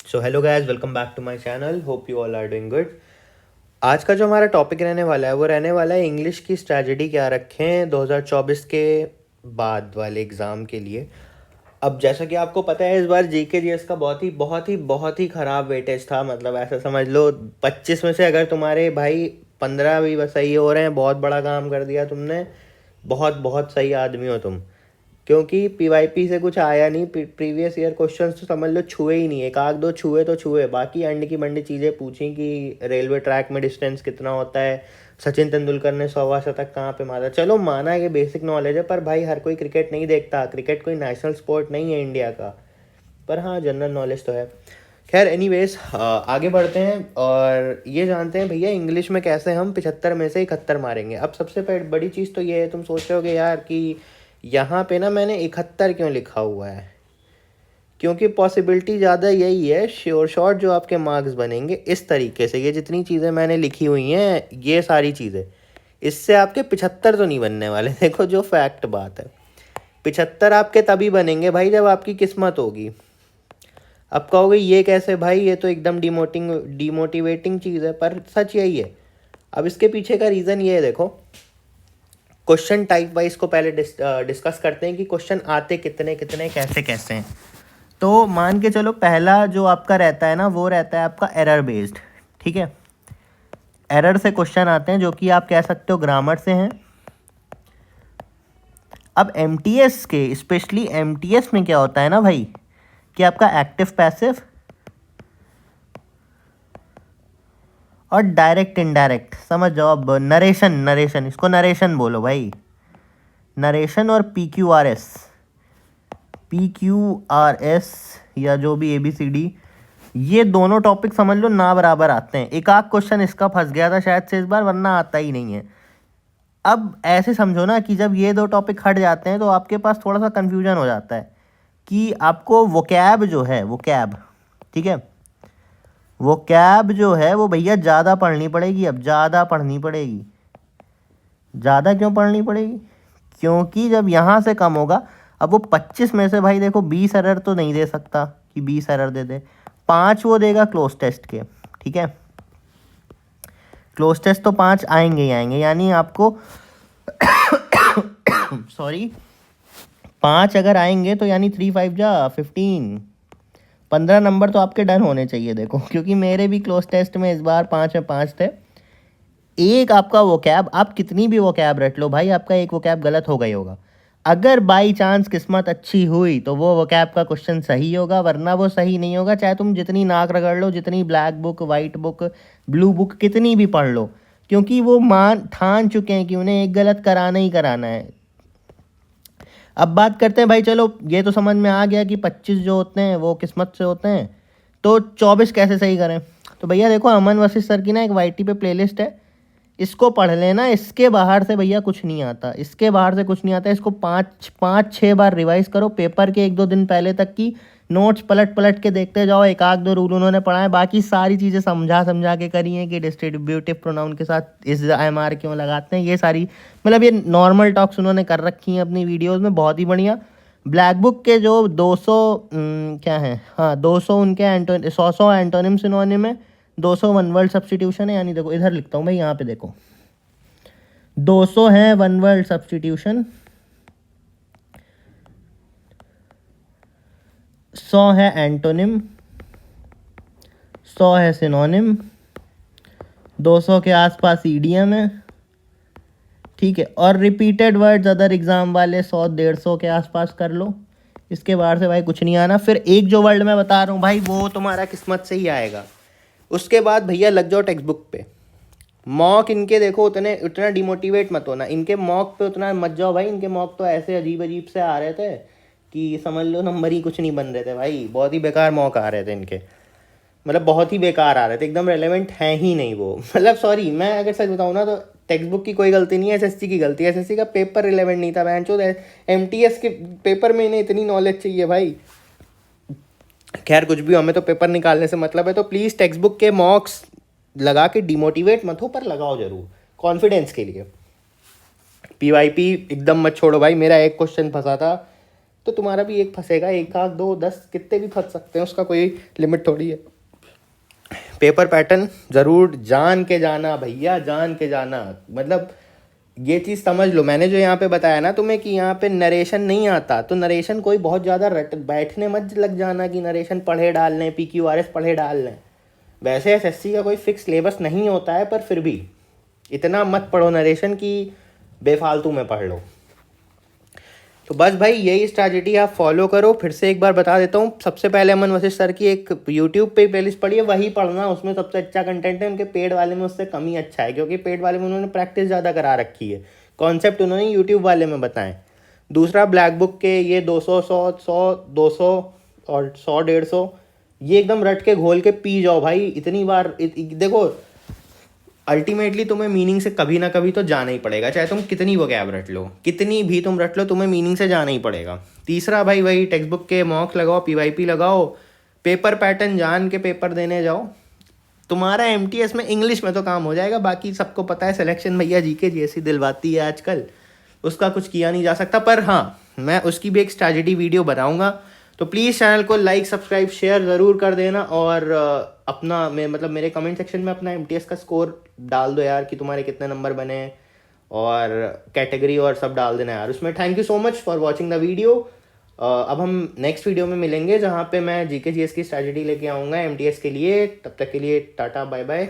So hello guys, welcome back to my channel. Hope you all are doing good. आज का जो हमारा topic रहने वाला है वो रहने वाला है इंग्लिश की स्ट्रैटेजी क्या रखें 2024 के बाद वाले एग्ज़ाम के लिए। अब जैसा कि आपको पता है, इस बार जीके जीएस का बहुत ही ख़राब वेटेज था। मतलब ऐसा समझ लो 25 में से अगर तुम्हारे भाई 15 भी बस सही हो रहे हैं, बहुत बड़ा काम कर दिया तुमने। बहुत बहुत सही आदमी हो तुम। क्योंकि पीवाईपी से कुछ आया नहीं। प्रीवियस ईयर क्वेश्चंस तो समझ लो छुए ही नहीं। एक आध दो छुए तो छुए, बाकी अंड की मंडी चीज़ें पूछी कि रेलवे ट्रैक में डिस्टेंस कितना होता है, सचिन तेंदुलकर ने 100वां शतक कहाँ पे मारा। चलो माना कि बेसिक नॉलेज है, पर भाई हर कोई क्रिकेट नहीं देखता। क्रिकेट कोई नेशनल स्पोर्ट नहीं है इंडिया का। पर हाँ, जनरल नॉलेज तो है। खैर एनीवेज, आगे बढ़ते हैं और ये जानते हैं भैया इंग्लिश में कैसे हम 75 में से 71 मारेंगे। अब सबसे बड़ी चीज़ तो ये है, तुम सोच रहे होगे यार कि यहाँ पे ना मैंने 71 क्यों लिखा हुआ है। क्योंकि पॉसिबिलिटी ज़्यादा यही है, श्योर शॉट जो आपके मार्क्स बनेंगे इस तरीके से। ये जितनी चीज़ें मैंने लिखी हुई हैं, ये सारी चीज़ें, इससे आपके 75 तो नहीं बनने वाले। देखो जो फैक्ट बात है, 75 आपके तभी बनेंगे भाई जब आपकी किस्मत होगी। अब कहोगे ये कैसे भाई, ये तो एकदम डिमोटिवेटिंग चीज़ है, पर सच यही है। अब इसके पीछे का रीज़न ये है, देखो क्वेश्चन टाइप वाइज को पहले डिस्कस करते हैं कि क्वेश्चन आते कितने कितने कैसे कैसे हैं। तो मान के चलो पहला जो आपका रहता है ना, वो रहता है आपका एरर बेस्ड। ठीक है, एरर से क्वेश्चन आते हैं जो कि आप कह सकते हो ग्रामर से हैं। अब एमटीएस के, स्पेशली एमटीएस में क्या होता है ना भाई, कि आपका एक्टिव पैसिव और डायरेक्ट इनडायरेक्ट, समझ जाओ। अब नरेशन, इसको नरेशन बोलो भाई। नरेशन और पी क्यू आर एस या जो भी ABCD, ये दोनों टॉपिक समझ लो ना बराबर आते हैं। एक आध क्वेश्चन इसका फंस गया था शायद से इस बार, वरना आता ही नहीं है। अब ऐसे समझो ना कि जब ये दो टॉपिक हट जाते हैं तो आपके पास थोड़ा सा कन्फ्यूजन हो जाता है कि आपको वोकैब जो है, वोकैब, ठीक है, वोकैब जो है वो भैया ज़्यादा पढ़नी पड़ेगी। अब ज़्यादा पढ़नी पड़ेगी। ज़्यादा क्यों पढ़नी पड़ेगी? क्योंकि जब यहाँ से कम होगा, अब वो 25 में से भाई देखो 20 एरर तो नहीं दे सकता कि 20 एरर दे दे। 5 वो देगा क्लोज टेस्ट के, ठीक है। क्लोज टेस्ट तो 5 आएंगे ही आएंगे, यानी आपको सॉरी 5 अगर आएंगे तो यानी 3 5 जा 15, 15 नंबर तो आपके डन होने चाहिए। देखो क्योंकि मेरे भी क्लोज टेस्ट में इस बार 5 में 5 थे। एक आपका वोकैब, आप कितनी भी वोकैब रट लो भाई, आपका एक वोकैब गलत होगा ही होगा। अगर बाई चांस किस्मत अच्छी हुई तो वो वोकैब का क्वेश्चन सही होगा, वरना वो सही नहीं होगा। चाहे तुम जितनी नाक रगड़ लो, जितनी black book, white book, blue book कितनी भी पढ़ लो, क्योंकि वो ठान चुके हैं कि उन्हें एक गलत कराना ही कराना है। अब बात करते हैं भाई, चलो ये तो समझ में आ गया कि 25 जो होते हैं वो किस्मत से होते हैं, तो 24 कैसे सही करें। तो भैया देखो, अमन वशिष्ठ सर की ना एक YT पे प्लेलिस्ट है, इसको पढ़ लेना। इसके बाहर से भैया कुछ नहीं आता, इसके बाहर से कुछ नहीं आता। इसको 5-6 बार रिवाइज करो, पेपर के 1-2 दिन पहले तक की नोट्स पलट पलट के देखते जाओ। एक आध दो रूल उन्होंने पढ़ाए, बाकी सारी चीज़ें समझा के करी हैं कि डिस्ट्रीब्यूटिव प्रोनाउन के साथ इस IMR क्यों लगाते हैं। ये सारी मतलब ये नॉर्मल टॉक्स उन्होंने कर रखी हैं अपनी वीडियोज़ में, बहुत ही बढ़िया। ब्लैक बुक के जो 200 क्या है, हाँ 200 उनके 100 एंटोनिम सिनोनिम है, 200 वन वर्ड सब्स्टिट्यूशन है। यानी देखो इधर लिखता हूँ भाई, यहाँ पे देखो 200 है वन वर्ड सब्स्टिट्यूशन, 100 है एंटोनिम, 100 है सिनोनिम, 200 के आसपास ईडियम है, ठीक है। और रिपीटेड वर्ड्स अदर एग्जाम वाले 100-150 के आसपास कर लो। इसके बाहर से भाई कुछ नहीं आना। फिर एक जो वर्ड मैं बता रहा हूँ भाई, वो तुम्हारा किस्मत से ही आएगा। उसके बाद भैया लग जाओ टेक्स्ट बुक पे। मॉक इनके देखो उतना डिमोटिवेट मत होना, इनके मॉक पे उतना मत जाओ भाई। इनके मॉक तो ऐसे अजीब अजीब से आ रहे थे कि समझ लो नंबर ही कुछ नहीं बन रहे थे भाई। बहुत ही बेकार मॉक आ रहे थे इनके, मतलब बहुत ही बेकार आ रहे थे, एकदम रेलेवेंट है ही नहीं वो। मतलब सॉरी, मैं अगर सच बताऊँ ना तो टेक्स्ट बुक की कोई गलती नहीं है, SSC की गलती है। SSC का पेपर रिलेवेंट नहीं था बहनचोद। MTS के पेपर में इन्हें इतनी नॉलेज चाहिए भाई। खैर कुछ भी, हमें तो पेपर निकालने से मतलब है। तो प्लीज़ टेक्स्ट बुक के मॉक्स लगा के डिमोटिवेट मत हो, पर लगाओ जरूर कॉन्फिडेंस के लिए। PYP एकदम मत छोड़ो भाई। मेरा एक क्वेश्चन फंसा था तो तुम्हारा भी एक फंसेगा, एक आध दो 10 कितने भी फंस सकते हैं, उसका कोई लिमिट थोड़ी है। पेपर पैटर्न ज़रूर जान के जाना भैया, जान के जाना। मतलब ये चीज़ समझ लो, मैंने जो यहाँ पे बताया ना तुम्हें कि यहाँ पे नरेशन नहीं आता, तो नरेशन कोई बहुत ज़्यादा रट बैठने मत लग जाना कि नरेशन पढ़े डाल लें, PQRS पढ़े डाल लें। वैसे SSC का कोई फिक्स सिलेबस नहीं होता है, पर फिर भी इतना मत पढ़ो नरेशन कि बेफालतू में पढ़ लो। तो बस भाई यही स्ट्रैटेजी आप फॉलो करो। फिर से एक बार बता देता हूँ, सबसे पहले अमन वशिष्ठ सर की एक यूट्यूब पे प्लेलिस्ट पढ़ी है, वही पढ़ना, उसमें सबसे अच्छा कंटेंट है। उनके पेड वाले में उससे कम ही अच्छा है, क्योंकि पेड वाले में उन्होंने प्रैक्टिस ज़्यादा करा रखी है, कॉन्सेप्ट उन्होंने यूट्यूब वाले में बताएं। दूसरा ब्लैक बुक के ये 200 100 200 और 100 150 ये एकदम रट के घोल के पी जाओ भाई इतनी बार। देखो अल्टीमेटली तुम्हें मीनिंग से कभी ना कभी तो जाना ही पड़ेगा, चाहे तुम कितनी वोकैब रट लो, कितनी भी तुम रट लो, तुम्हें मीनिंग से जाना ही पड़ेगा। तीसरा भाई वही टेक्स्ट बुक के मॉक लगाओ, PYP लगाओ, पेपर पैटर्न जान के पेपर देने जाओ। तुम्हारा MTS में इंग्लिश में तो काम हो जाएगा, बाकी सबको पता है सिलेक्शन भैया GK जैसी दिलवाती है आजकल, उसका कुछ किया नहीं जा सकता। पर हाँ, मैं उसकी भी एक स्ट्रैटेजी वीडियो बनाऊंगा, तो प्लीज़ चैनल को लाइक सब्सक्राइब शेयर ज़रूर कर देना। और अपना मतलब मेरे कमेंट सेक्शन में अपना MTS का स्कोर डाल दो यार, कि तुम्हारे कितने नंबर बने, और कैटेगरी और सब डाल देना यार उसमें। Thank you so much for watching the video. अब हम नेक्स्ट वीडियो में मिलेंगे, जहाँ पे मैं GK GS की स्ट्रैटेजी लेके आऊँगा MTS के लिए। तब तक के लिए टाटा बाय बाय।